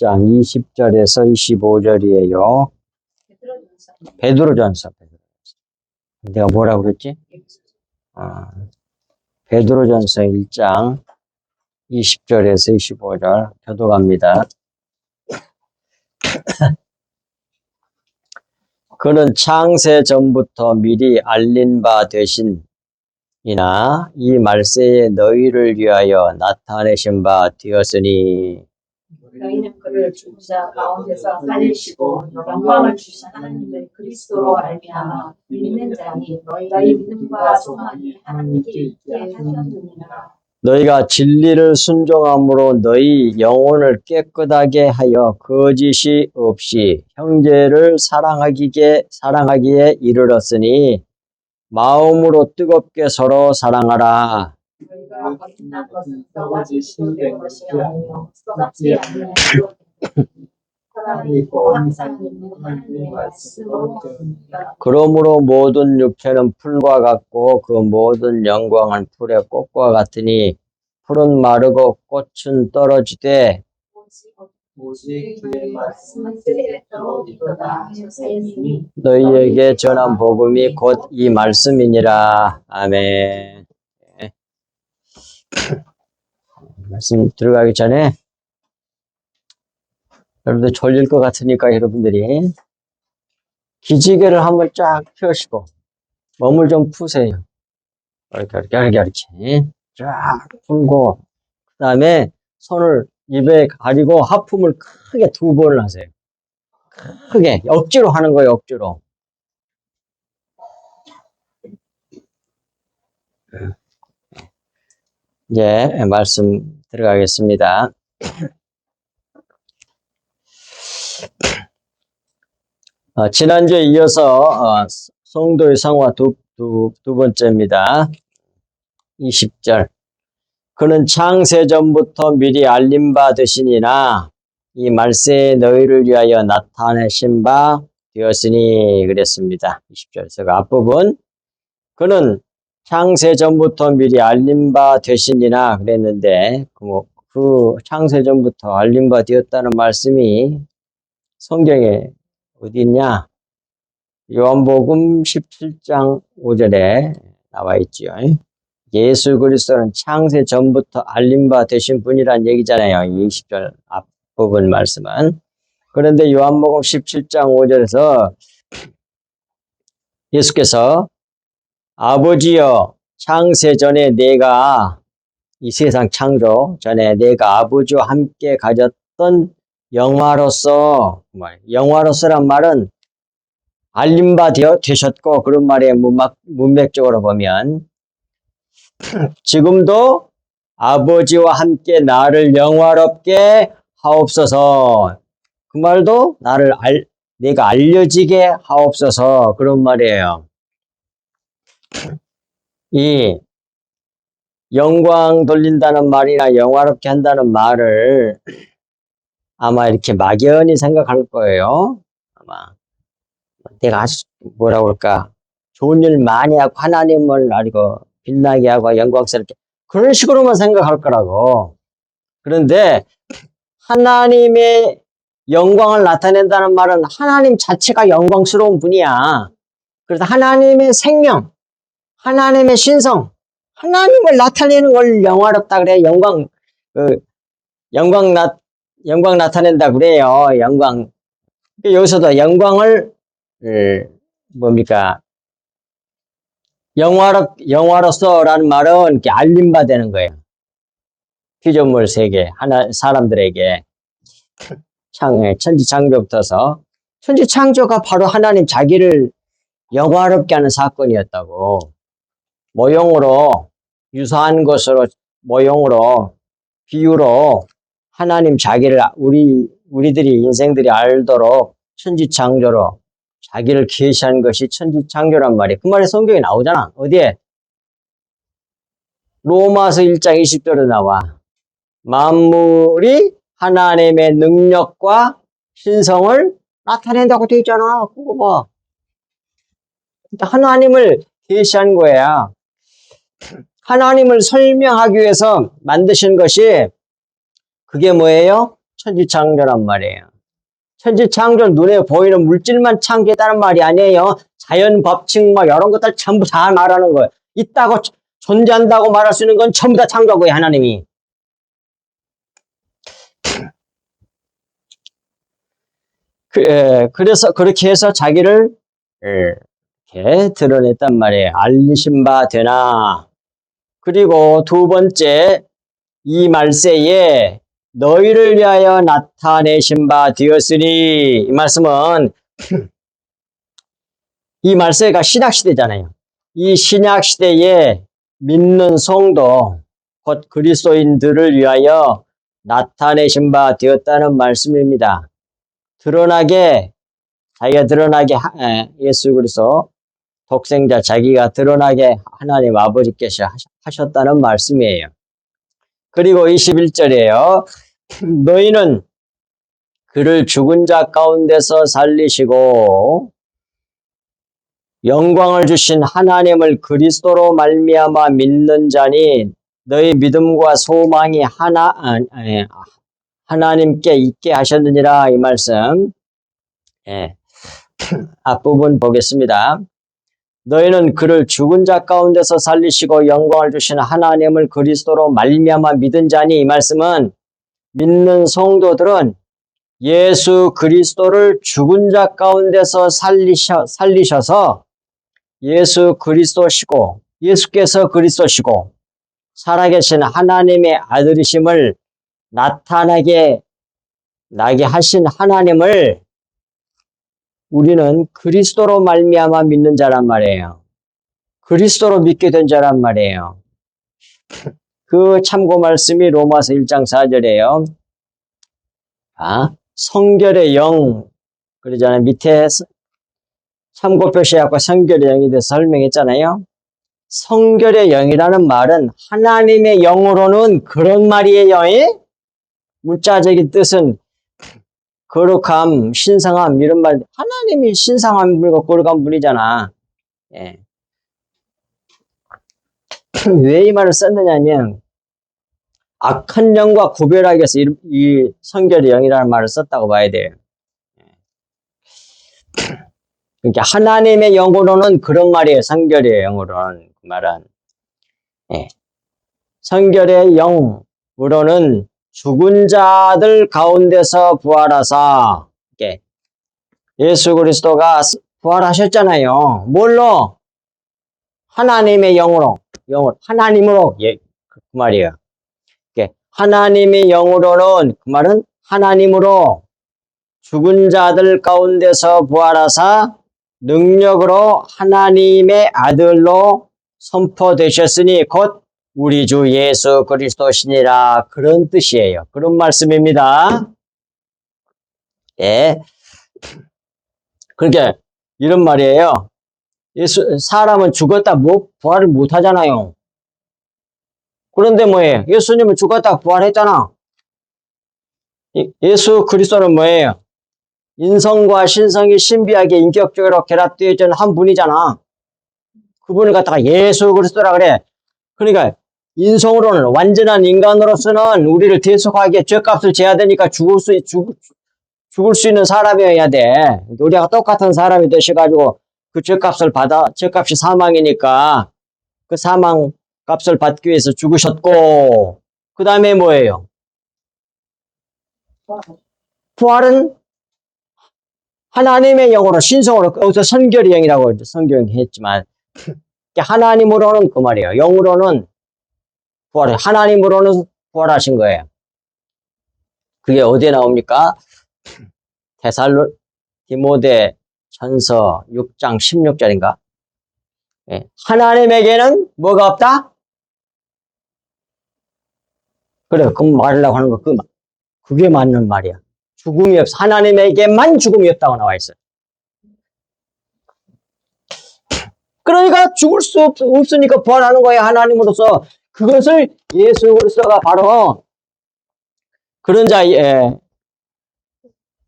20장 20절에서 25절이에요. 베드로전서. 내가 뭐라고 그랬지? 베드로전서 1장 20절에서 25절 교독합니다. 그는 창세 전부터 미리 알린 바 되신이나 이 말세에 너희를 위하여 나타내신 바 되었으니 너희는 그를 죽은 자 가운데서 살리시고 영광을 주신 하나님을 그리스도로 알미하마 믿는 자니 너희가 이 믿음과 소망이 하나님께 있게 하셨느니라. 너희가 진리를 순종함으로 너희 영혼을 깨끗하게 하여 거짓이 없이 형제를 사랑하기에 이르렀으니 마음으로 뜨겁게 서로 사랑하라. 너희가 거듭난 것은 썩어지시도 된 것이 아니요 썩지 아니하시도 살아있고 항상 있는 하나님의 말씀으로 되었느니라. 그러므로 모든 육체는 풀과 같고 그 모든 영광은 풀의 꽃과 같으니 풀은 마르고 꽃은 떨어지되 오직 그의 말씀은 세세에 떨어지도다 하셨으니 너희에게 전한 복음이 곧 이 말씀이니라. 아멘. 말씀 들어가기 전에 여러분들 졸릴 것 같으니까 여러분들이 기지개를 한번 쫙 펴시고 몸을 좀 푸세요. 이렇게 쫙 풀고 그 다음에 손을 입에 가리고 하품을 크게 2번을 하세요. 크게 억지로 하는 거예요. 억지로. 이제 말씀 들어가겠습니다. 지난주에 이어서 성도의 성화 두 번째입니다. 20절. 그는 창세 전부터 미리 알림 바 되시니나 이 말세에 너희를 위하여 나타내신 바 되었으니 그랬습니다. 20절에서 그 앞부분. 그는 창세 전부터 미리 알림 바 되시니나 그랬는데 그 창세 전부터 알림 바 되었다는 말씀이 성경에 어디 있냐? 요한복음 17장 5절에 나와 있지요. 예수 그리스도는 창세 전부터 알림 바 되신 분이란 얘기잖아요. 20절 앞부분 말씀은. 그런데 요한복음 17장 5절에서 예수께서 아버지여 창세 전에 내가 이 세상 창조 전에 내가 아버지와 함께 가졌던 영화로서란 말은 알림 바 되셨고 그런 말에 문맥적으로 보면 지금도 아버지와 함께 나를 영화롭게 하옵소서. 그 말도 내가 알려지게 하옵소서 그런 말이에요. 이 영광 돌린다는 말이나 영화롭게 한다는 말을 아마 이렇게 막연히 생각할 거예요. 아마 내가 아주 뭐라고 그럴까 좋은 일 많이 하고 하나님을 알고 빛나게 하고 영광스럽게 그런 식으로만 생각할 거라고. 그런데 하나님의 영광을 나타낸다는 말은 하나님 자체가 영광스러운 분이야. 그래서 하나님의 생명, 하나님의 신성, 하나님을 나타내는 걸 영화롭다 그래. 영광 나타낸다 그래요. 영광. 여기서도 영광을 영화로서라는 말은 이렇게 알림받는 거예요. 피조물 세계, 사람들에게. 천지창조부터서. 천지창조가 바로 하나님 자기를 영화롭게 하는 사건이었다고. 모형으로, 유사한 것으로, 모형으로, 비유로 하나님 자기를 우리들이 인생들이 알도록 천지창조로 자기를 계시한 것이 천지창조란 말이에요. 그 말이 성경에 나오잖아. 어디에? 로마서 1장 20절에 나와. 만물이 하나님의 능력과 신성을 나타낸다고 되어 있잖아. 그거 봐. 하나님을 계시한 거야. 하나님을 설명하기 위해서 만드신 것이 그게 뭐예요? 천지창조란 말이에요. 천지창조 눈에 보이는 물질만 창조했다는 말이 아니에요. 자연 법칙 뭐 이런 것들 전부 다 말하는 거예요. 있다고 존재한다고 말할 수 있는 건 전부 다 창조한 거예요. 하나님이. 그래서 그렇게 해서 자기를 이렇게 드러냈단 말이에요. 알리신 바 되나. 그리고 두 번째, 이 말세에 너희를 위하여 나타내신 바 되었으니, 이 말씀은 이 말세가 신약시대잖아요. 이 신약시대에 믿는 성도, 곧 그리스도인들을 위하여 나타내신 바 되었다는 말씀입니다. 자기가 드러나게, 예수 그리스도 독생자 자기가 드러나게 하나님 아버지께서 하셨다는 말씀이에요. 그리고 21절이에요. 너희는 그를 죽은 자 가운데서 살리시고 영광을 주신 하나님을 그리스도로 말미암아 믿는 자니 너희 믿음과 소망이 하나님께 있게 하셨느니라. 이 말씀. 앞부분 보겠습니다. 너희는 그를 죽은 자 가운데서 살리시고 영광을 주신 하나님을 그리스도로 말미암아 믿은 자니, 이 말씀은 믿는 성도들은 예수 그리스도를 죽은 자 가운데서 살리셔서 예수 그리스도시고 예수께서 그리스도시고 살아계신 하나님의 아들이심을 나게 하신 하나님을 우리는 그리스도로 말미암아 믿는 자란 말이에요. 그리스도로 믿게 된 자란 말이에요. 그 참고 말씀이 로마서 1장 4절이에요. 성결의 영, 그러잖아요. 밑에 참고 표시하고 성결의 영에 대해서 설명했잖아요. 성결의 영이라는 말은 하나님의 영으로는 그런 말이에요. 문자적인 뜻은 거룩함, 신성함 이런 말, 하나님이 신성한 분이고 거룩한 분이잖아. 왜 이 말을 썼느냐면 악한 영과 구별하기 위해서 이 성결의 영이라는 말을 썼다고 봐야 돼요. 그러니까 하나님의 영으로는 그런 말이에요. 성결의 영으로는 그 말은 성결의 영으로는 죽은 자들 가운데서 부활하사, 예수 그리스도가 부활하셨잖아요. 뭘로? 하나님의 영으로, 하나님으로, 그 말이에요. 하나님의 영으로는, 그 말은 하나님으로 죽은 자들 가운데서 부활하사 능력으로 하나님의 아들로 선포되셨으니 곧 우리 주 예수 그리스도시니라. 그런 뜻이에요. 그런 말씀입니다. 그러니까 이런 말이에요. 사람은 죽었다 부활을 못 하잖아요. 그런데 뭐예요? 예수님은 죽었다 부활했잖아. 예수 그리스도는 뭐예요? 인성과 신성이 신비하게 인격적으로 결합되어 있는 한 분이잖아. 그분을 갖다가 예수 그리스도라 그래. 그러니까 인성으로는, 완전한 인간으로서는 우리를 대속하기에 죄값을 져야 되니까 죽을 수 있는 사람이어야 돼. 우리가 똑같은 사람이 되셔가지고 그 죄값이 사망이니까 그 사망 값을 받기 위해서 죽으셨고, 그 다음에 뭐예요? 부활은 하나님의 영으로, 신성으로, 여기서 성결의 영이라고 성경했지만, 하나님으로는 그 말이에요. 영으로는 부활해. 하나님으로는 부활하신 거예요. 그게 어디에 나옵니까? 디모데 전서 6장 16절인가? 하나님에게는 뭐가 없다? 그래, 그 말하려고 하는 거, 그게 맞는 말이야. 죽음이 없어. 하나님에게만 죽음이 없다고 나와 있어요. 그러니까 죽을 수 없으니까 부활하는 거예요. 하나님으로서. 그것을 예수 그리스도가 바로 그런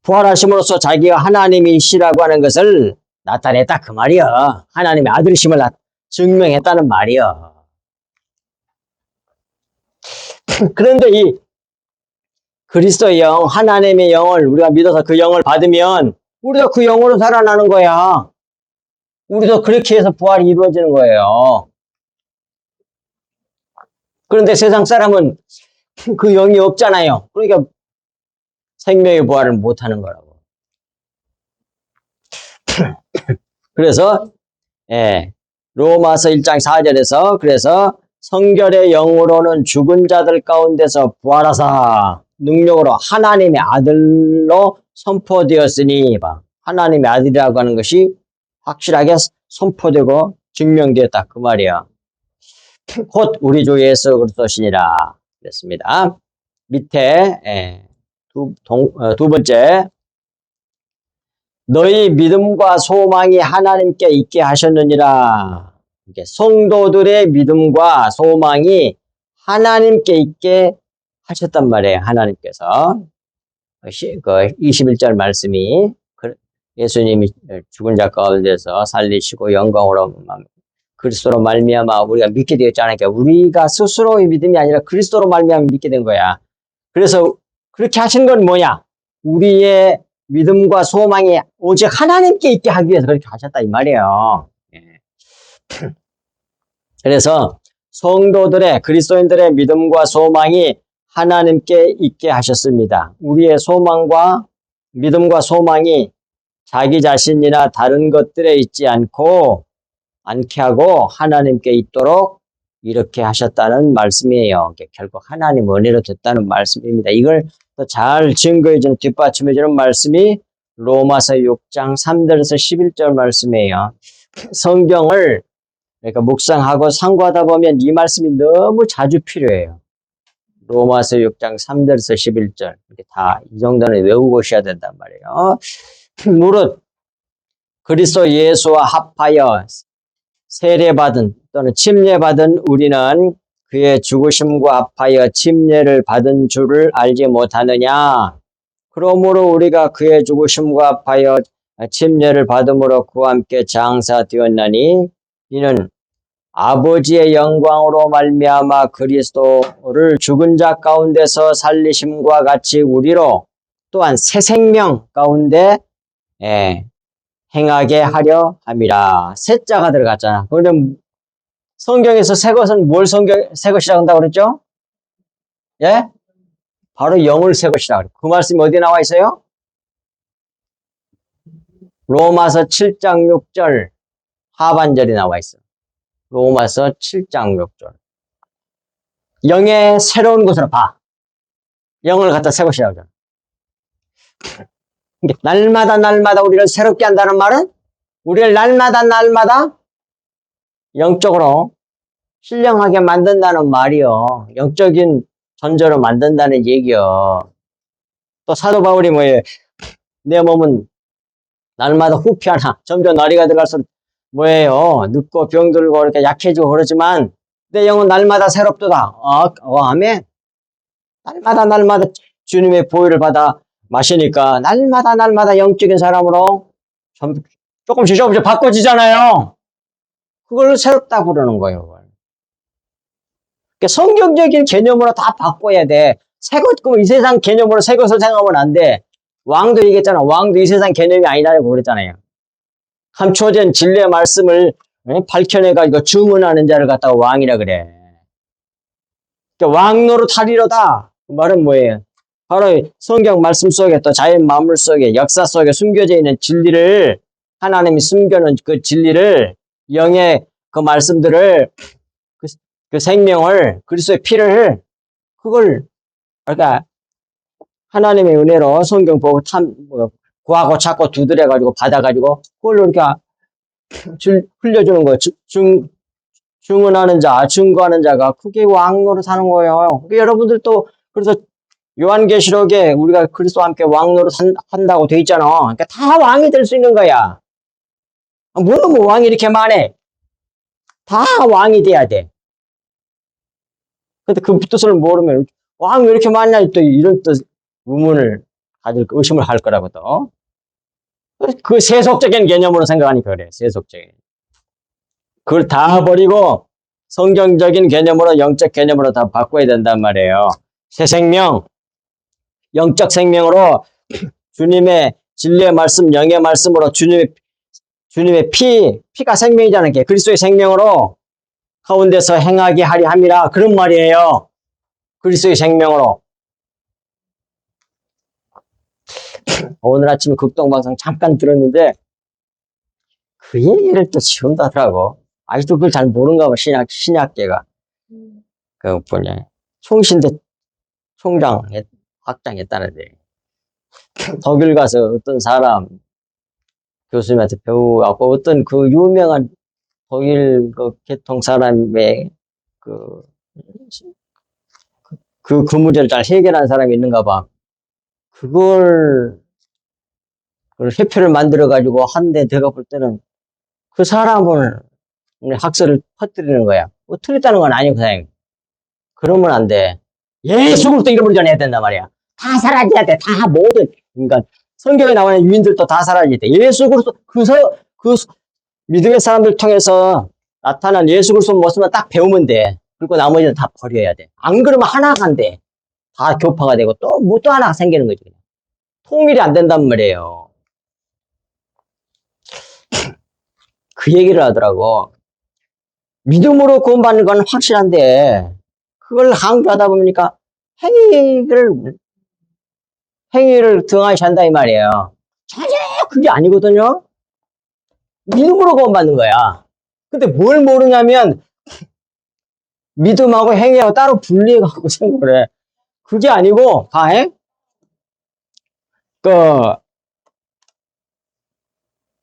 부활하심으로써 자기가 하나님이시라고 하는 것을 나타냈다 그 말이야. 하나님의 아들이심을 증명했다는 말이야. 그런데 그리스도의 영, 하나님의 영을 우리가 믿어서 그 영을 받으면 우리도 그 영으로 살아나는 거야. 우리도 그렇게 해서 부활이 이루어지는 거예요. 그런데 세상 사람은 그 영이 없잖아요. 그러니까 생명의 부활을 못하는 거라고. 그래서 로마서 1장 4절에서 그래서 성결의 영으로는 죽은 자들 가운데서 부활하사 능력으로 하나님의 아들로 선포되었으니 하나님의 아들이라고 하는 것이 확실하게 선포되고 증명되었다 그 말이야. 곧 우리 주 예수 그리스도시니라 그랬습니다. 밑에 두 번째 너희 믿음과 소망이 하나님께 있게 하셨느니라. 성도들의 믿음과 소망이 하나님께 있게 하셨단 말이에요. 하나님께서. 그 21절 말씀이 예수님이 죽은 자 가운데서 살리시고 영광으로 그리스도로 말미암아 우리가 믿게 되었잖아요. 그러니까 우리가 스스로의 믿음이 아니라 그리스도로 말미암아 믿게 된 거야. 그래서 그렇게 하신 건 뭐냐? 우리의 믿음과 소망이 오직 하나님께 있게 하기 위해서 그렇게 하셨다 이 말이에요. 그래서 성도들의 그리스도인들의 믿음과 소망이 하나님께 있게 하셨습니다. 우리의 소망과 믿음과 소망이 자기 자신이나 다른 것들에 있지 않게 하고 하나님께 있도록 이렇게 하셨다는 말씀이에요. 결국 하나님 은혜로 됐다는 말씀입니다. 이걸 더 잘 증거해주는 뒷받침해주는 말씀이 로마서 6장 3절에서 11절 말씀이에요. 성경을 그러니까 묵상하고 상고하다 보면 이 말씀이 너무 자주 필요해요. 로마서 6장 3절에서 11절 이렇게 다 이 정도는 외우고 오셔야 된단 말이에요. 무릇 그리스도 예수와 합하여 세례받은 또는 침례받은 우리는 그의 죽으심과 합하여 침례를 받은 줄을 알지 못하느냐. 그러므로 우리가 그의 죽으심과 합하여 침례를 받음으로 그와 함께 장사되었나니 이는 아버지의 영광으로 말미암아 그리스도를 죽은 자 가운데서 살리심과 같이 우리로 또한 새 생명 가운데 행하게 하려 함이라. 새자가 들어갔잖아. 그런데 성경에서 새 것은 뭘 새 것이라고 한다고 그랬죠? 예? 바로 영을 새 것이라고 그래요. 그 말씀이 어디 나와 있어요? 로마서 7장 6절 하반절이 나와 있어요. 로마서 7장 6절. 영의 새로운 것으로 봐. 영을 갖다 새 것이라고 하잖아. 날마다 우리를 새롭게 한다는 말은 우리를 날마다 영적으로 신령하게 만든다는 말이요. 영적인 존재로 만든다는 얘기요. 또 사도 바울이 뭐예요? 내 몸은 날마다 후피하나 점점 나이가 들어갈수록 뭐예요? 늙고 병들고 이렇게 약해지고 그러지만 내 영은 날마다 새롭도다. 아멘. 날마다 주님의 보혈을 받아 마시니까 날마다 영적인 사람으로 조금씩 바꿔지잖아요. 그걸 새롭다고 그러는 거예요. 그러니까 성경적인 개념으로 다 바꿔야 돼. 새 것, 이 세상 개념으로 새 것을 생각하면 안 돼. 왕도 얘기했잖아. 왕도 이 세상 개념이 아니라고 그랬잖아요. 감춰진 진리의 말씀을 밝혀내가지고 주문하는 자를 갖다가 왕이라 그래. 그러니까 왕노릇 하리로다. 그 말은 뭐예요? 바로 성경 말씀 속에 또 자연 만물 속에 역사 속에 숨겨져 있는 진리를 하나님이 숨겨놓은 그 진리를 영의 그 말씀들을 그 생명을 그리스도의 피를 그걸 그러니까 하나님의 은혜로 성경 보고 구하고 찾고 두드려가지고 받아가지고 그걸로 이렇게 흘려주는 거예요. 증언하는 자, 증거하는 자가 그게 왕노로 사는 거예요. 그러니까 여러분들도 그래서 요한계시록에 우리가 그리스도와 함께 왕노로 한다고 돼 있잖아. 그러니까 다 왕이 될 수 있는 거야. 뭐 왕이 이렇게 많아? 다 왕이 돼야 돼. 근데 그 뜻을 모르면 왕이 왜 이렇게 많냐 또 이런 뜻 의문을 의심을 할 거라고 또. 그 세속적인 개념으로 생각하니까 그래. 세속적인. 그걸 다 버리고 성경적인 개념으로 영적 개념으로 다 바꿔야 된단 말이에요. 새 생명. 영적 생명으로 주님의 진리의 말씀, 영의 말씀으로 주님의 피가 생명이잖아요. 그리스도의 생명으로 가운데서 행하게 하리 함이라. 그런 말이에요. 그리스도의 생명으로. 오늘 아침에 극동방송 잠깐 들었는데 그 얘기를 또 지금도 하더라고. 아직도 그걸 잘 모르는가 봐, 신약계가. 그 뭐냐, 총신대 총장, 확장했다는데. 독일 가서 어떤 사람 교수님한테 배우고 어떤 그 유명한 독일 그 계통 사람의 그 문제를 잘 해결한 사람이 있는가 봐. 그걸 회표를 만들어가지고 한데 내가 볼 때는 그 사람을 학설을 퍼뜨리는 거야. 뭐 틀렸다는 건 아니고, 사장님. 그러면 안 돼. 예수 그리스도 이름으로 전해야 된단 말이야. 다 사라져야 돼. 다 모든 인간. 성경에 나오는 유인들도 다 사라져야 돼. 예수 그리스도 그 믿음의 사람들 통해서 나타난 예수 그리스도 모습만 딱 배우면 돼. 그리고 나머지는 다 버려야 돼. 안 그러면 하나가 안 돼. 다 교파가 되고 또 하나가 생기는 거지. 통일이 안 된단 말이에요. 그 얘기를 하더라고. 믿음으로 구원받는 건 확실한데 그걸 강조하다 보니까 행위를 등한시 한다 이 말이에요. 전혀 그게 아니거든요. 믿음으로 구원받는 거야. 근데 뭘 모르냐면 믿음하고 행위하고 따로 분리해갖고 생각을 해. 그게 아니고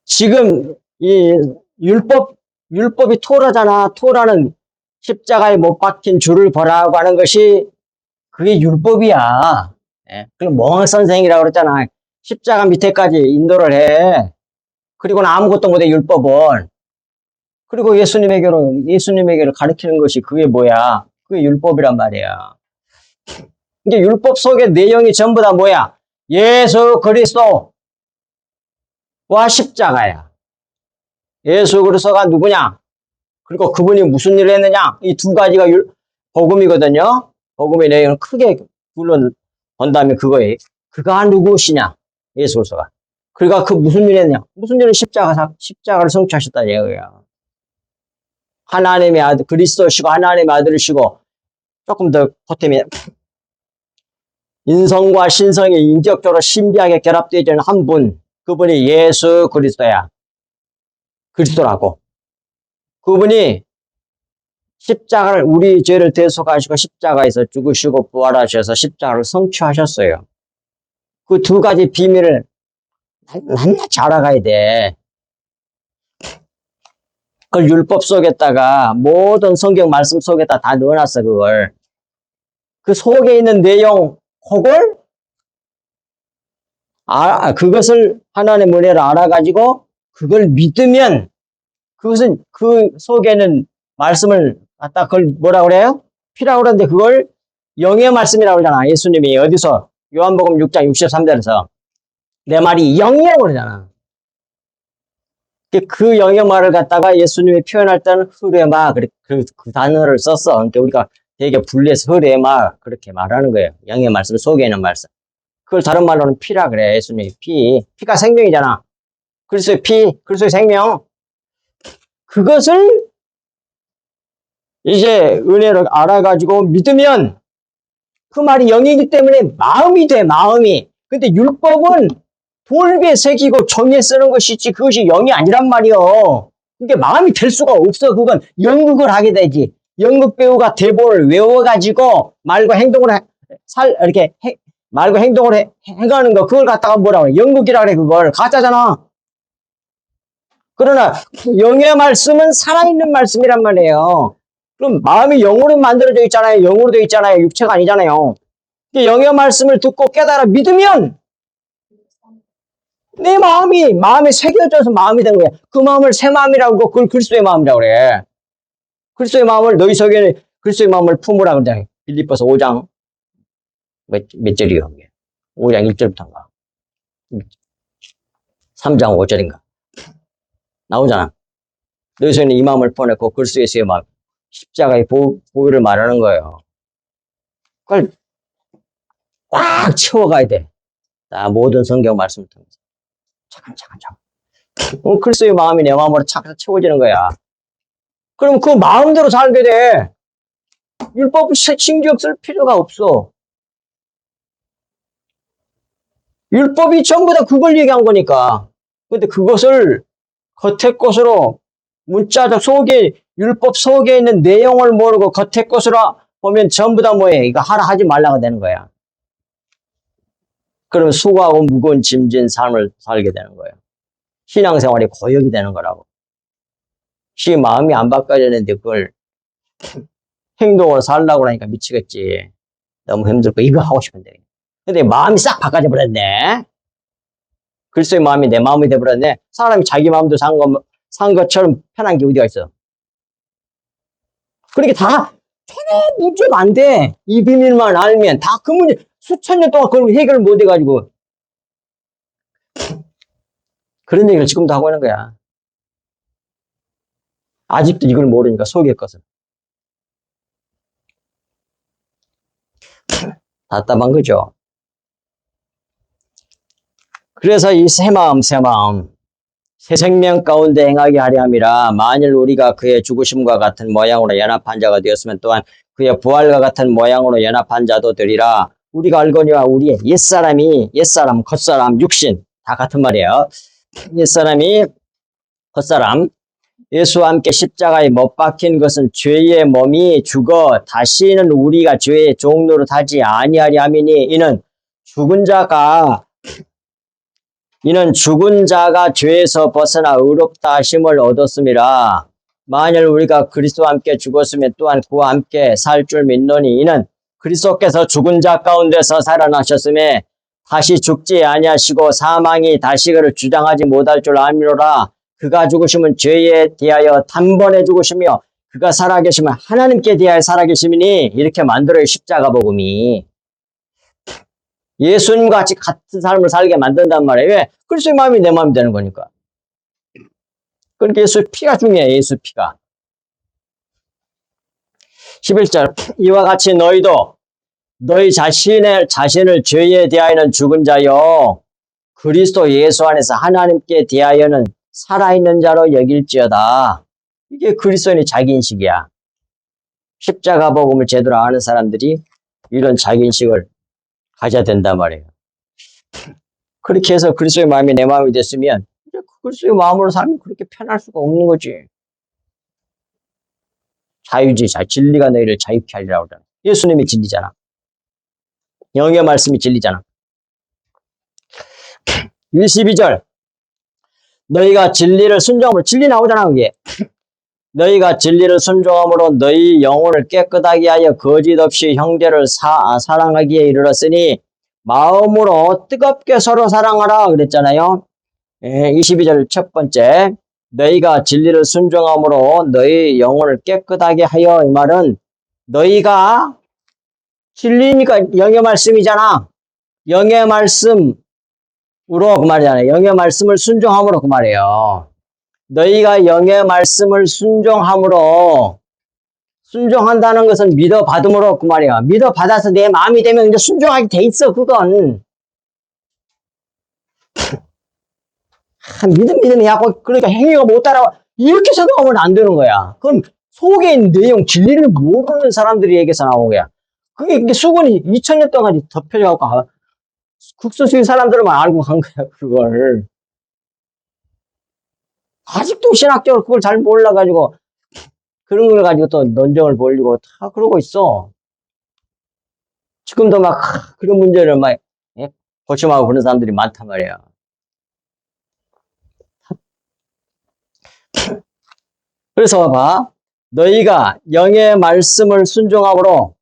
지금 이 율법이 토라잖아. 토라는 십자가에 못 박힌 줄을 보라고 하는 것이 그게 율법이야. 예? 그럼 멍 선생이라고 그랬잖아. 십자가 밑에까지 인도를 해. 그리고는 아무것도 못해, 율법은. 그리고 예수님에게로 가르치는 것이 그게 뭐야? 그게 율법이란 말이야. 이게 율법 속의 내용이 전부 다 뭐야? 예수 그리스도와 십자가야. 예수 그리스도가 누구냐? 그리고 그분이 무슨 일을 했느냐? 이 두 가지가 복음이거든요. 복음의 내용은 크게 본다면 그거예요. 그가 누구시냐? 예수 그리스도가. 그가 그 무슨 일을 했느냐? 무슨 일을 십자가를 성취하셨다 이거예요. 하나님의 아들, 그리스도시고 하나님의 아들이시고 조금 더 보태면 인성과 신성이 인격적으로 신비하게 결합되어 있는 한 분, 그분이 예수 그리스도야. 그리스도라고. 그분이 십자가를 우리 죄를 대속하시고 십자가에서 죽으시고 부활하셔서 십자가를 성취하셨어요. 그 두 가지 비밀을 낱낱이 알아가야 돼. 그걸 율법 속에다가 모든 성경 말씀 속에다 다 넣어놨어 그걸. 그 속에 있는 내용 그것을 하나님의 은혜를 알아가지고 그걸 믿으면 그것은 그 속에는 말씀을 갖다 그걸 뭐라고 그래요? 피라고 그러는데 그걸 영의 말씀이라고 그러잖아. 예수님이 어디서? 요한복음 6장 63절에서 내 말이 영이라고 그러잖아. 그 영의 말을 갖다가 예수님이 표현할 때는 흐레마 그 단어를 썼어. 그러니까 우리가 되게 분리해서 흐레마 그렇게 말하는 거예요. 영의 말씀 속에 있는 말씀. 그걸 다른 말로는 피라 그래. 예수님이 피가 생명이잖아. 그리스도의 생명. 그것을 이제 은혜를 알아가지고 믿으면 그 말이 영이기 때문에 마음이 돼, 마음이. 근데 율법은 돌비에 새기고 종이에 쓰는 것이지 그것이 영이 아니란 말이요. 그게 마음이 될 수가 없어. 그건 연극을 하게 되지. 연극 배우가 대본을 외워가지고 말과 행동을 행하는 거 그걸 갖다가 뭐라고 해? 연극이라 그래. 그걸 가짜잖아. 그러나 영의 말씀은 살아있는 말씀이란 말이에요. 그럼 마음이 영으로 만들어져 있잖아요. 영으로 되어 있잖아요. 육체가 아니잖아요. 영의 말씀을 듣고 깨달아 믿으면 내 마음에 새겨져서 마음이 된 거야. 그 마음을 새 마음이라고 하고 그걸 그리스도의 마음이라고 그래. 그리스도의 마음을 너희 속에 그리스도의 마음을 품으라 그러잖아요. 빌립보서 5장 몇 절이요? 5장 1절부터인가? 3장 5절인가? 나오잖아. 너희 속에 이 마음을 보내고 그리스도 예수의 마음. 십자가의 보혈을 말하는 거예요. 그걸 꽉 채워가야 돼. 모든 성경 말씀을 통해서. 차근차근. 그리스도의 마음이 내 마음으로 착 채워지는 거야. 그럼 그 마음대로 살게 돼. 율법 신경 쓸 필요가 없어. 율법이 전부 다 그걸 얘기한 거니까. 근데 그것을 겉의 것으로 문자적 속에 율법 속에 있는 내용을 모르고 겉의 것으로 보면 전부 다 뭐해? 이거 하라 하지 말라가 되는 거야. 그러면 수고하고 무거운 짐진 삶을 살게 되는 거예요. 신앙생활이 고역이 되는 거라고. 시 마음이 안 바꿔졌는데 그걸 행동으로 살라고 하니까 미치겠지. 너무 힘들고 이거 하고 싶은데. 근데 마음이 싹 바꿔져 버렸네. 그리스도의 마음이 내 마음이 돼버렸네. 사람이 자기 마음도 산 것처럼 편한 게 어디가 있어. 그러니까 다 전혀 문제가 안 돼. 이 비밀만 알면 다 그 문제 수천 년 동안 그걸 해결을 못 해가지고 그런 얘기를 지금도 하고 있는 거야. 아직도 이걸 모르니까 속의 것을. 답답한 거죠. 그래서 이 새 마음, 새 생명 가운데 행하게 하려 함이라. 만일 우리가 그의 죽으심과 같은 모양으로 연합한 자가 되었으면 또한 그의 부활과 같은 모양으로 연합한 자도 되리라. 우리가 알거니와 우리의 옛사람, 겉사람, 육신 다 같은 말이에요. 옛사람이 겉사람, 예수와 함께 십자가에 못 박힌 것은 죄의 몸이 죽어 다시는 우리가 죄의 종노릇 하지 아니하리 함이니 이는 죽은 자가 죄에서 벗어나 의롭다 하심을 얻었음이라. 만일 우리가 그리스도와 함께 죽었으면 또한 그와 함께 살 줄 믿노니 이는 그리스도께서 죽은 자 가운데서 살아나셨음에 다시 죽지 아니하시고 사망이 다시 그를 주장하지 못할 줄 아미로라. 그가 죽으심은 죄에 대하여 단번에 죽으시며 그가 살아계시면 하나님께 대하여 살아계심이니 이렇게 만들어요. 십자가 복음이. 예수님과 같이 같은 삶을 살게 만든단 말이에요. 왜? 그리스도의 마음이 내 마음이 되는 거니까. 그러니까 예수의 피가 중요해. 예수 피가. 11절 이와 같이 너희도 너희 자신을 죄에 대하여는 죽은 자요 그리스도 예수 안에서 하나님께 대하여는 살아있는 자로 여길지어다. 이게 그리스도인의 자기인식이야. 십자가 복음을 제대로 아는 사람들이 이런 자기인식을 가져야 된단 말이에요. 그렇게 해서 그리스도의 마음이 내 마음이 됐으면 그리스도의 마음으로 살면 그렇게 편할 수가 없는 거지. 진리가 너희를 자유케 하리라고 그러잖아. 예수님이 진리잖아. 영의 말씀이 진리잖아. 22절 너희가 진리를 순종함으로 진리 나오잖아 그게. 너희가 진리를 순종함으로 너희 영혼을 깨끗하게 하여 거짓 없이 형제를 사랑하기에 이르렀으니 마음으로 뜨겁게 서로 사랑하라 그랬잖아요. 22절 첫 번째 너희가 진리를 순종함으로 너희 영혼을 깨끗하게 하여 이 말은 너희가 진리니까 영의 말씀이잖아. 영의 말씀으로 그 말이잖아요. 영의 말씀을 순종함으로 그 말이에요. 너희가 영의 말씀을 순종한다는 것은 믿어받음으로 그 말이야. 믿어받아서 내 마음이 되면 이제 순종하게 돼 있어, 그건. 믿음이 하고, 그러니까 행위가 못 따라와. 이렇게 생각하면 안 되는 거야. 그럼 속에 있는 내용, 진리를 모르는 사람들이 얘기해서 나온 거야. 그게 수건이 2000년 동안 덮여져갖고, 국수수인 사람들만 알고 간 거야, 그걸. 아직도 신학적으로 그걸 잘 몰라가지고, 그런 걸 가지고 또 논쟁을 벌이고 다 그러고 있어. 지금도 막 그런 문제를 막 고심하고 그런 사람들이 많단 말이야. 그래서 봐. 너희가 영의 말씀을 순종함으로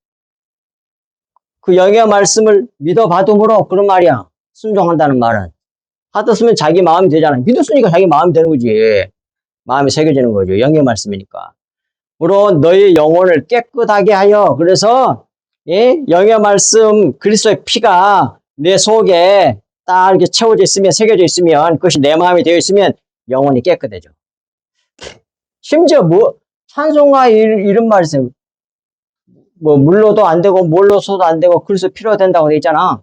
그 영의 말씀을 믿어받음으로 그런 말이야. 순종한다는 말은. 받았으면 자기 마음이 되잖아. 믿었으니까 자기 마음이 되는 거지. 마음이 새겨지는 거죠. 영의 말씀이니까. 물론 너희 영혼을 깨끗하게 하여 그래서 영의 말씀 그리스도의 피가 내 속에 딱 이렇게 채워져 있으면 새겨져 있으면 그것이 내 마음이 되어 있으면 영혼이 깨끗해져. 심지어 찬송가 이런 말이 있어요. 뭐 물로도 안 되고 뭘로서도 안 되고 그리스도 피로 된다고 돼 있잖아.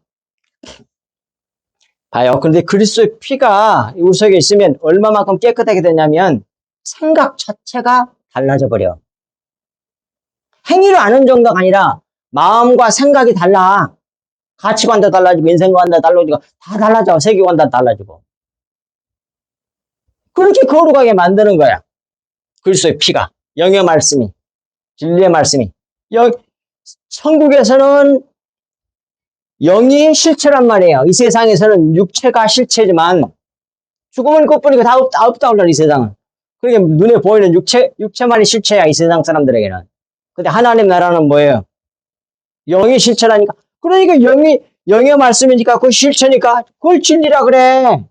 봐요. 그런데 그리스도의 피가 우리 속에 있으면 얼마만큼 깨끗하게 되냐면 생각 자체가 달라져 버려. 행위로 아는 정도가 아니라 마음과 생각이 달라. 가치관도 달라지고 인생관도 달라지고 다 달라져. 세계관도 달라지고. 그렇게 거룩하게 만드는 거야. 그리스도의 피가. 영의 말씀이. 진리의 말씀이. 천국에서는 영이 실체란 말이에요. 이 세상에서는 육체가 실체지만 죽으면 끝뿐이고 다 없다 올라 이 세상은. 그러니까 눈에 보이는 육체만이 실체야 이 세상 사람들에게는. 근데 하나님 나라는 뭐예요? 영이 실체라니까. 그러니까 영의 말씀이니까 그거 실체니까 그걸 진리라 그래.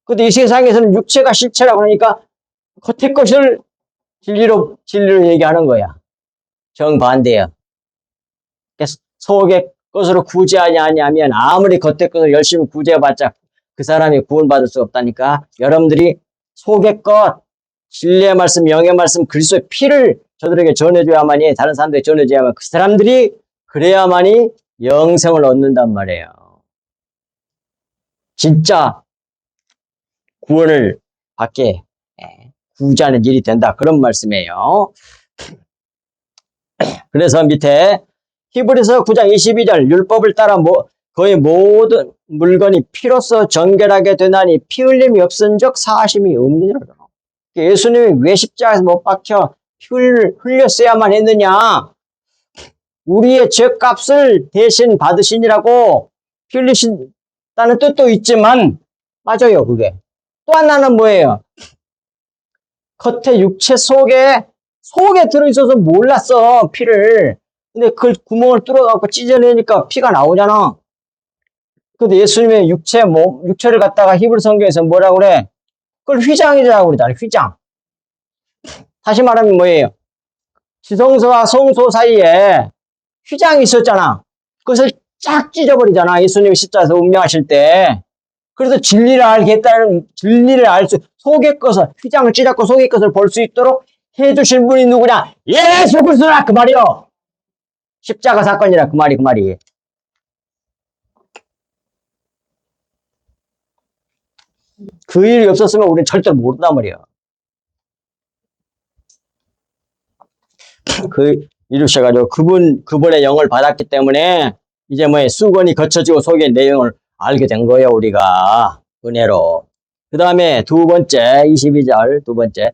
근데 이 세상에서는 육체가 실체라 그러니까 겉의 것을 진리로 얘기하는 거야. 정반대야. 속의 것으로 구제하지 아니하면 아무리 겉의 것을 열심히 구제해봤자 그 사람이 구원받을 수 없다니까. 여러분들이 속의 것, 진리의 말씀, 영의 말씀, 그리스도의 피를 저들에게 전해줘야만이, 다른 사람들에게 전해줘야만 그 사람들이 그래야만이 영생을 얻는단 말이에요. 진짜 구원을 받게 구제하는 일이 된다. 그런 말씀이에요. 그래서 밑에 히브리서 9장 22절 율법을 따라 거의 모든 물건이 피로써 정결하게 되나니 피 흘림이 없은즉 사하심이 없느니라. 예수님이 왜 십자가에서 못 박혀 피 흘렸어야만 했느냐? 우리의 죄값을 대신 받으시니라고 피 흘리신다는 뜻도 있지만 맞아요. 그게. 또 하나는 뭐예요? 겉에 육체 속에 들어있어서 몰랐어 피를. 근데 그 구멍을 뚫어갖고 찢어내니까 피가 나오잖아. 근데 예수님의 육체를 갖다가 히브리 성경에서 뭐라고 그래? 그걸 휘장이라고 그러잖아. 휘장. 다시 말하면 뭐예요? 지성소와 성소 사이에 휘장이 있었잖아. 그것을 쫙 찢어버리잖아. 예수님이 십자가에서 운명하실 때. 그래서 진리를 알겠다는, 진리를 속의 것을, 휘장을 찢었고 속의 것을 볼 수 있도록 해주신 분이 누구냐? 예수 그리스도라! 그 말이요! 십자가 사건이라 그 말이. 그 일이 없었으면 우리는 절대로 모른단 말이야. 이루셔가지고 그분의 영을 받았기 때문에 이제 수건이 거쳐지고 속의 내용을 알게 된 거예요, 우리가. 은혜로. 그 다음에 두 번째, 22절, 두 번째.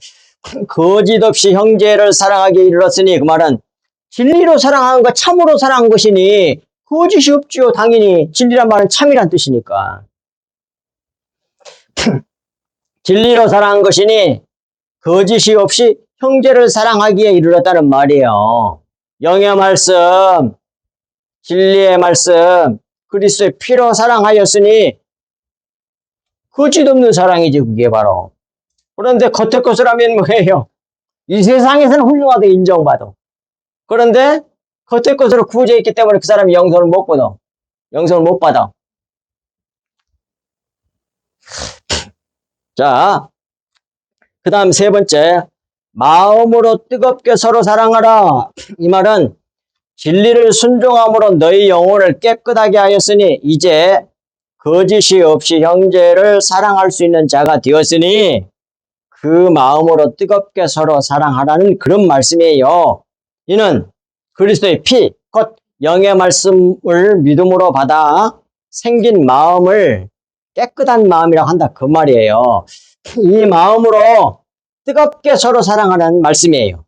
거짓 없이 형제를 사랑하게 이르렀으니 그 말은 진리로 사랑하는 것, 참으로 사랑한 것이니 거짓이 없지요. 당연히 진리란 말은 참이란 뜻이니까. 진리로 사랑한 것이니 거짓이 없이 형제를 사랑하기에 이르렀다는 말이에요. 영의 말씀, 진리의 말씀, 그리스도의 피로 사랑하였으니 거짓 없는 사랑이지 그게 바로. 그런데 겉의 것을 하면 뭐예요? 이 세상에서는 훌륭하게 인정받아. 그런데 겉의 것으로 구제했기 때문에 그 사람이 영생을 못 받아. 영생을 못 받아. 자, 그 다음 세 번째. 마음으로 뜨겁게 서로 사랑하라. 이 말은 진리를 순종함으로 너희 영혼을 깨끗하게 하였으니 이제 거짓이 없이 형제를 사랑할 수 있는 자가 되었으니 그 마음으로 뜨겁게 서로 사랑하라는 그런 말씀이에요. 이는 그리스도의 피, 곧 영의 말씀을 믿음으로 받아 생긴 마음을 깨끗한 마음이라고 한다. 그 말이에요. 이 마음으로 뜨겁게 서로 사랑하라는 말씀이에요.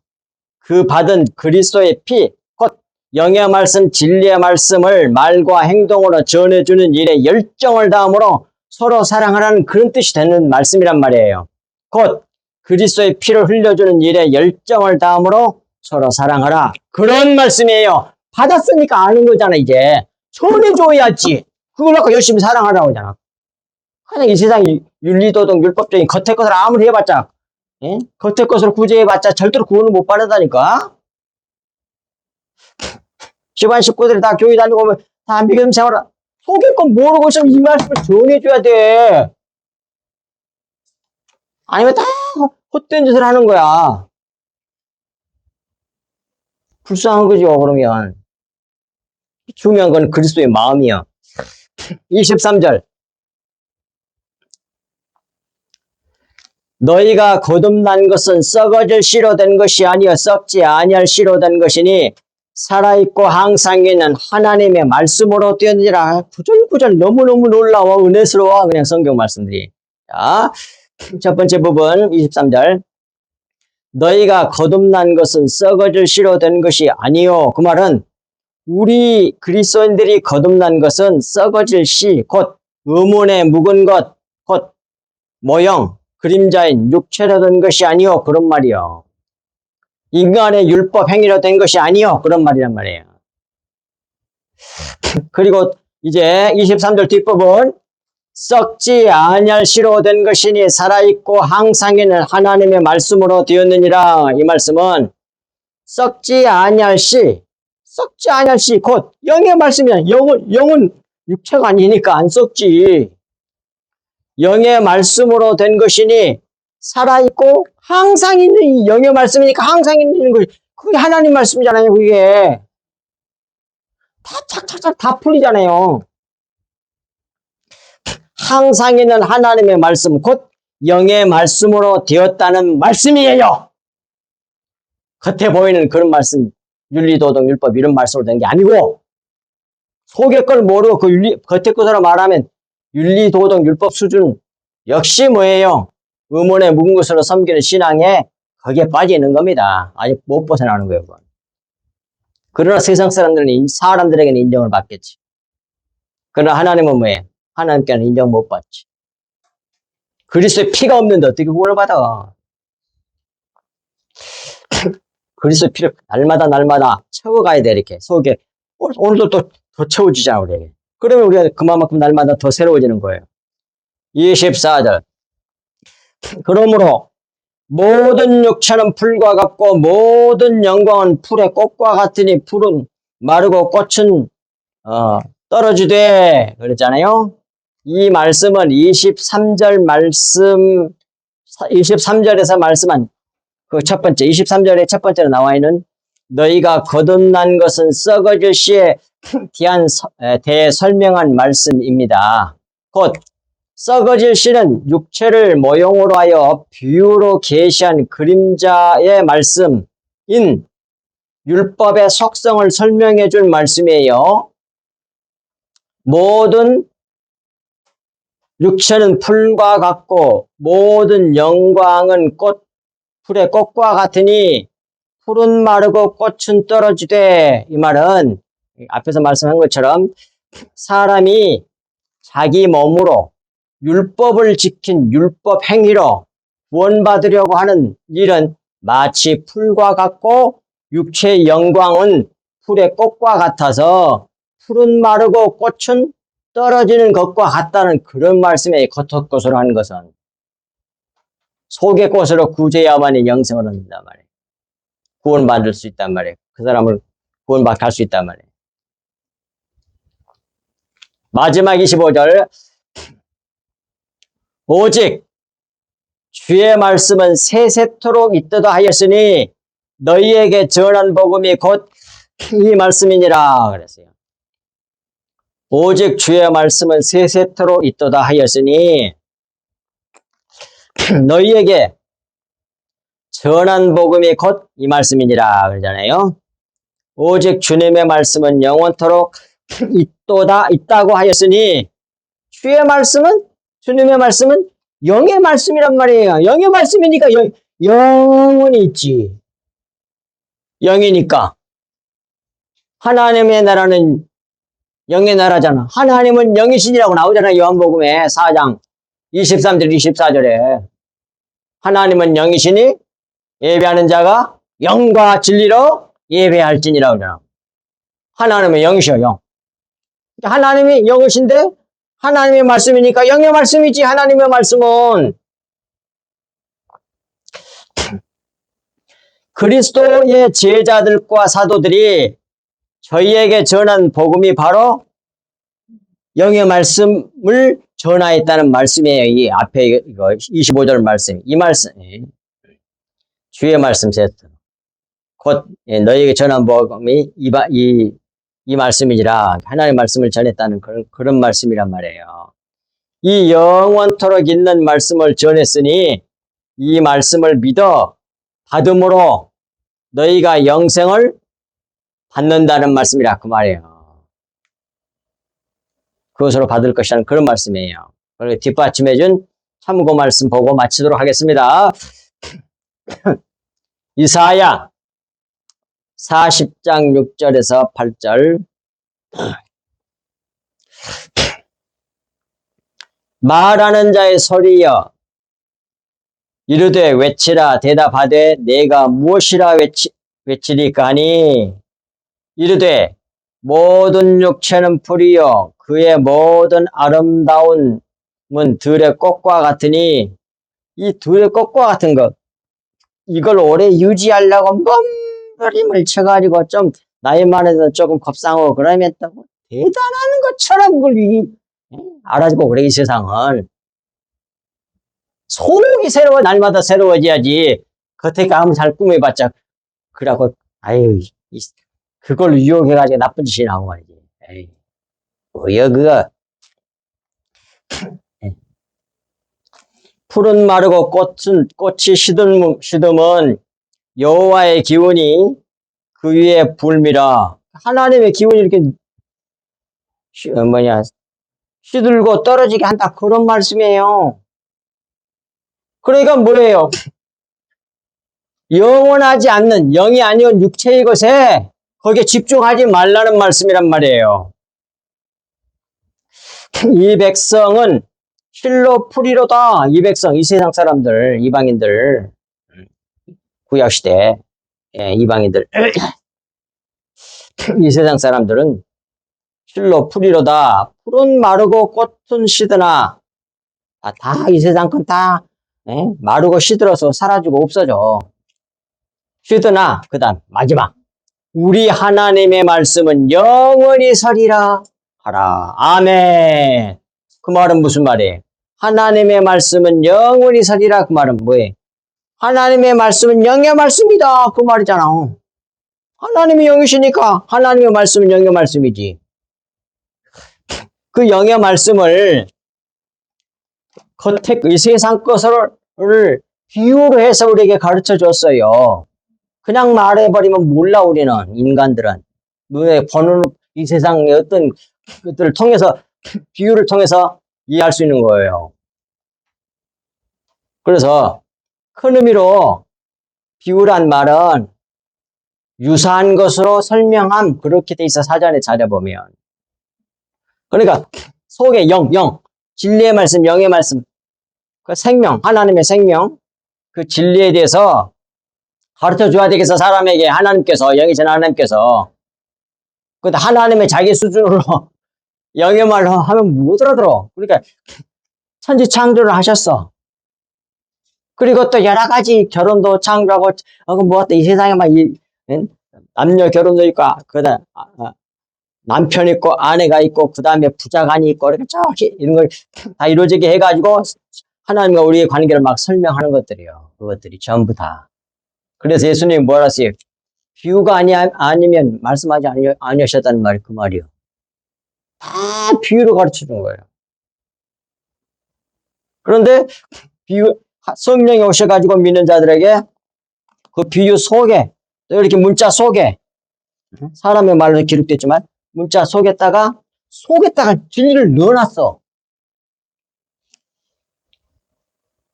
그 받은 그리스도의 피, 곧 영의 말씀, 진리의 말씀을 말과 행동으로 전해주는 일에 열정을 다함으로 서로 사랑하라는 그런 뜻이 되는 말씀이란 말이에요. 곧 그리스도의 피를 흘려주는 일에 열정을 다함으로 서로 사랑하라. 그런 말씀이에요. 받았으니까 아는 거잖아 이제. 전해줘야지. 그걸 갖고 열심히 사랑하라고 하잖아. 그냥 이 세상 윤리도덕 율법적인 겉의 것을 아무리 해봤자 겉의 것으로 구제해봤자 절대로 구원을 못 받는다니까. 집안 식구들이 다 교회 다니고 오면 다 믿음 생활을 속일 건 모르고 있으면 이 말씀을 전해줘야 돼. 아니면 다 헛된 짓을 하는 거야. 불쌍한 거죠, 그러면. 중요한 건 그리스도의 마음이요. 23절. 너희가 거듭난 것은 썩어질 씨로 된 것이 아니여 썩지 아니할 씨로 된 것이니 살아있고 항상 있는 하나님의 말씀으로 되느니라. 구절구절 너무너무 놀라워 은혜스러워 그냥 성경 말씀들이. 자, 첫 번째 부분 23절. 너희가 거듭난 것은 썩어질 씨로 된 것이 아니요. 그 말은 우리 그리스도인들이 거듭난 것은 썩어질 씨, 곧 의문에 묵은 것, 곧 모형, 그림자인 육체로 된 것이 아니요. 그런 말이요. 인간의 율법 행위로 된 것이 아니요. 그런 말이란 말이에요. 그리고 이제 23절 뒷부분 썩지 아니할 씨로 된 것이니 살아있고 항상 있는 하나님의 말씀으로 되었느니라. 이 말씀은 썩지 아니할 씨, 썩지 아니할 씨, 곧 영의 말씀이야. 영은 육체가 아니니까 안 썩지. 영의 말씀으로 된 것이니 살아있고 항상 있는 이 영의 말씀이니까 항상 있는 거. 그게 하나님 말씀이잖아요. 그게 다 착착착 다 풀리잖아요. 항상 있는 하나님의 말씀, 곧 영의 말씀으로 되었다는 말씀이에요. 겉에 보이는 그런 말씀, 윤리도덕, 율법 이런 말씀으로 된 게 아니고 속의 걸 모르고 그 겉에 것으로 말하면 윤리도덕, 율법 수준 역시 뭐예요? 의문에 묵은 것으로 섬기는 신앙에 거기에 빠져 있는 겁니다. 아직 못 벗어나는 거예요. 그건. 그러나 세상 사람들에게는 인정을 받겠지. 그러나 하나님은 뭐예요? 하나님께는 인정 못 받지. 그리스도의 피가 없는데 어떻게 구원을 받아? 그리스도의 피를 날마다 채워가야 돼. 이렇게 속에 오늘도 또 더 채워지잖아 우리에게. 그러면 우리가 그만큼 날마다 더 새로워지는 거예요. 24절. 그러므로 모든 육체는 풀과 같고 모든 영광은 풀의 꽃과 같으니 풀은 마르고 꽃은 떨어지되 그랬잖아요. 이 말씀은 23절 말씀 23절에서 말씀한 그 첫 번째 23절의 첫 번째로 나와 있는 너희가 거듭난 것은 썩어질 시에 대해 설명한 말씀입니다. 곧 썩어질 씨는 육체를 모형으로 하여 비유로 계시한 그림자의 말씀인 율법의 속성을 설명해 줄 말씀이에요. 모든 육체는 풀과 같고 모든 영광은 풀의 꽃과 같으니 풀은 마르고 꽃은 떨어지되 이 말은 앞에서 말씀한 것처럼 사람이 자기 몸으로 율법을 지킨 율법 행위로 구원받으려고 하는 일은 마치 풀과 같고 육체의 영광은 풀의 꽃과 같아서 풀은 마르고 꽃은 떨어지는 것과 같다는 그런 말씀에 겉옷것으로 하는 것은 속의 꽃으로 구제야만이 영생을 얻는단 말이에요. 구원받을 수 있단 말이에요. 그 사람을 구원받게 할 수 있단 말이에요. 마지막 25절 오직 주의 말씀은 세세토록 있도다 하였으니 너희에게 전한 복음이 곧 이 말씀이니라 그랬어요. 오직 주의 말씀은 세세토록 있도다 하였으니 너희에게 전한 복음이 곧 이 말씀이니라 그러잖아요. 오직 주님의 말씀은 영원토록 있다고 하였으니 주의 말씀은 주님의 말씀은 영의 말씀이란 말이에요. 영의 말씀이니까 영원히 있지. 영이니까 하나님의 나라는 영의 나라잖아. 하나님은 영이신이라고 나오잖아요. 요한복음에 4장 23절 24절에 하나님은 영이시니 예배하는 자가 영과 진리로 예배할지니라고 하잖아. 하나님은 영이셔. 영. 하나님이 영이신데 하나님의 말씀이니까 영의 말씀이지. 하나님의 말씀은 그리스도의 제자들과 사도들이 저희에게 전한 복음이 바로 영의 말씀을 전하였다는 말씀이에요. 이 앞에 이거 25절 말씀. 이 말씀. 주의 말씀 세트. 곧 너희에게 전한 복음이 이 말씀이지라. 하나님의 말씀을 전했다는 그런 말씀이란 말이에요. 이 영원토록 있는 말씀을 전했으니 이 말씀을 믿어 받음으로 너희가 영생을 받는다는 말씀이라 그 말이에요. 그것으로 받을 것이라는 그런 말씀이에요. 그리고 뒷받침해준 참고 말씀 보고 마치도록 하겠습니다. 이사야 40장 6절에서 8절. 말하는 자의 소리여 이르되 외치라. 대답하되 내가 무엇이라 외치리까 하니 이르되 모든 육체는 풀이요 그의 모든 아름다움은 들의 꽃과 같으니 이 들의 꽃과 같은 것 이걸 오래 유지하려고 몸부림을 쳐가지고 좀 나이만 해서 조금 곱상하고 그러면 또 대단한 것처럼 그걸 알아주고 그래. 이 세상을 속이 새로워. 날마다 새로워져야지. 겉에 아무 잘 꾸며봤자 그러고 아유 그걸 유혹해가지고 나쁜 짓이 나오고 말이지. 에이, 뭐야 그거. 풀은 마르고 꽃이 시듬은 여호와의 기운이 그 위에 불미라. 하나님의 기운이 이렇게 시들고 떨어지게 한다 그런 말씀이에요. 그러니까 뭐예요? 영원하지 않는 영이 아니온 육체의 것에 거기에 집중하지 말라는 말씀이란 말이에요. 이 백성은 실로 풀이로다. 이 백성, 이 세상 사람들, 이방인들, 구약시대 이방인들 이 세상 사람들은 실로 풀이로다. 풀은 마르고 꽃은 시드나 다 이 세상 건 다 마르고 시들어서 사라지고 없어져. 시드나 그 다음 마지막 우리 하나님의 말씀은 영원히 서리라 하라. 아멘. 그 말은 무슨 말이에요? 하나님의 말씀은 영원히 서리라. 그 말은 뭐예요? 하나님의 말씀은 영의 말씀이다. 그 말이잖아. 하나님이 영이시니까 하나님의 말씀은 영의 말씀이지. 그 영의 말씀을 겉에 이 세상 것을 비유로 해서 우리에게 가르쳐 줬어요. 그냥 말해버리면 몰라. 우리는 인간들은 눈에 보는 이 세상의 어떤 것들을 통해서 비유를 통해서 이해할 수 있는 거예요. 그래서 큰 의미로 비유란 말은 유사한 것으로 설명함 그렇게 돼 있어. 사전에 찾아보면. 그러니까 속에 영 진리의 말씀, 영의 말씀, 그 생명, 하나님의 생명, 그 진리에 대해서 가르쳐 줘야 되겠어. 사람에게 하나님께서, 영이신 하나님께서. 근데 하나님의 자기 수준으로 영의 말로 하면 못 알아들어. 그러니까 천지 창조를 하셨어. 그리고 또 여러 가지 결혼도 창조하고 이 세상에 막 남녀 결혼도 있고 그다음 남편 있고 아내가 있고 그다음에 부자간이 있고 이렇게 저기 이런 걸 다 이루어지게 해가지고 하나님과 우리의 관계를 막 설명하는 것들이요. 그것들이 전부 다. 그래서 예수님이 뭐라 했어요? 비유가 아니면 말씀하지 아니하셨다는 말이 그 말이요. 다 비유로 가르쳐 준 거예요. 그런데 성령이 오셔가지고 믿는 자들에게 그 비유 속에 또 이렇게 문자 속에 사람의 말로 기록됐지만 문자 속에다가 진리를 넣어놨어.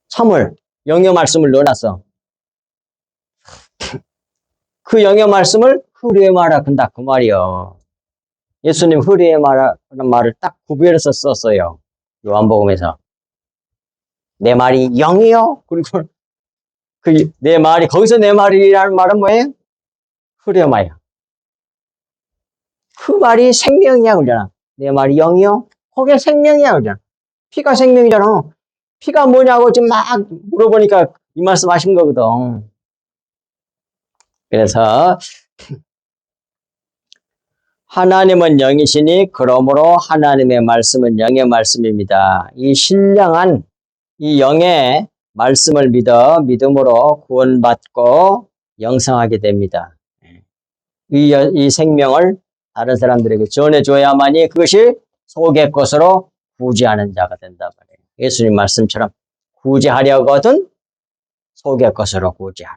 참을 영의 말씀을 넣어놨어. 그 영의 말씀을 흐리에 말하 근다 그 말이요. 예수님 흐리에 말하는 말을 딱 구별해서 썼어요. 요한복음에서. 내 말이 영이요. 그리고 내 말이 거기서 내 말이라는 말은 뭐예요? 흐리에 말이야. 그 말이 생명이야 그러잖아. 내 말이 영이요. 그게 생명이야 그러잖아. 피가 생명이잖아. 피가 뭐냐고 지금 막 물어보니까 이 말씀 하신 거거든. 그래서 하나님은 영이시니 그러므로 하나님의 말씀은 영의 말씀입니다. 이 신령한 이 영의 말씀을 믿음으로 구원받고 영생하게 됩니다. 이 생명을 다른 사람들에게 전해줘야만이 그것이 속의 것으로 구제하는 자가 된단 말이에요. 예수님 말씀처럼 구제하려거든 속의 것으로 구제하라.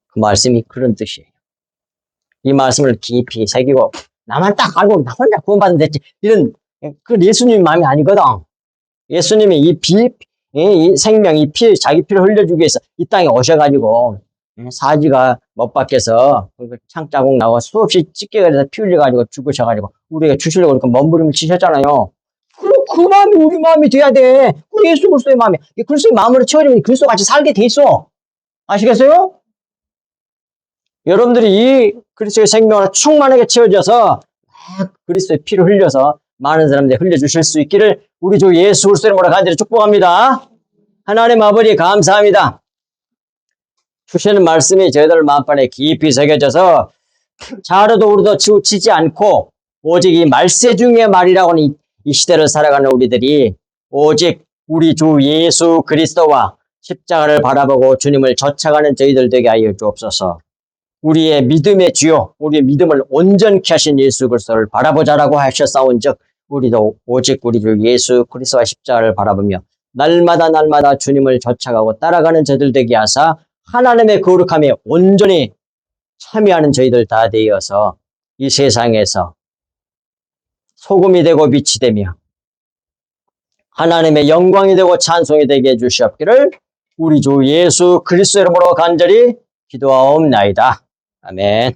그 말씀이 그런 뜻이에요. 이 말씀을 깊이 새기고 나만 딱 알고 나 혼자 구원받으면 됐지. 이런 그 예수님 마음이 아니거든. 예수님이 이 생명, 이 피, 자기 피를 흘려주기 위해서 이 땅에 오셔가지고 사지가 못 박혀서 창자국 나와 수없이 찢겨서 피 흘려가지고 죽으셔가지고 우리가 주시려고 그러니까 몸부림을 치셨잖아요. 그 마음이 우리 마음이 돼야 돼. 그 예수 그리스도의 마음이. 그리스도의 마음으로 채워지면 그리스도 같이 살게 돼 있어. 아시겠어요? 여러분들이 이 그리스도의 생명으로 충만하게 채워져서 그리스도의 피를 흘려서 많은 사람들이 흘려주실 수 있기를 우리 주 예수 그리스도의 이름으로 간절히 축복합니다. 하나님 아버지 감사합니다. 주시는 말씀이 저희들 마음판에 깊이 새겨져서 자로도 우리도 치우치지 않고 오직 이 말세 중의 말이라고는 이 시대를 살아가는 우리들이 오직 우리 주 예수 그리스도와 십자가를 바라보고 주님을 좇아가는 저희들 되게 하여 주옵소서. 우리의 믿음의 주요, 우리의 믿음을 온전케 하신 예수 그리스도를 바라보자라고 하셨사온즉 우리도 오직 우리 주 예수 그리스도와 십자가를 바라보며 날마다 주님을 좇아가고 따라가는 저희들 되게 하사 하나님의 거룩함에 온전히 참여하는 저희들 다 되어서 이 세상에서 소금이 되고 빛이 되며 하나님의 영광이 되고 찬송이 되게 해주시옵기를 우리 주 예수 그리스도 이름으로 간절히 기도하옵나이다. 아멘.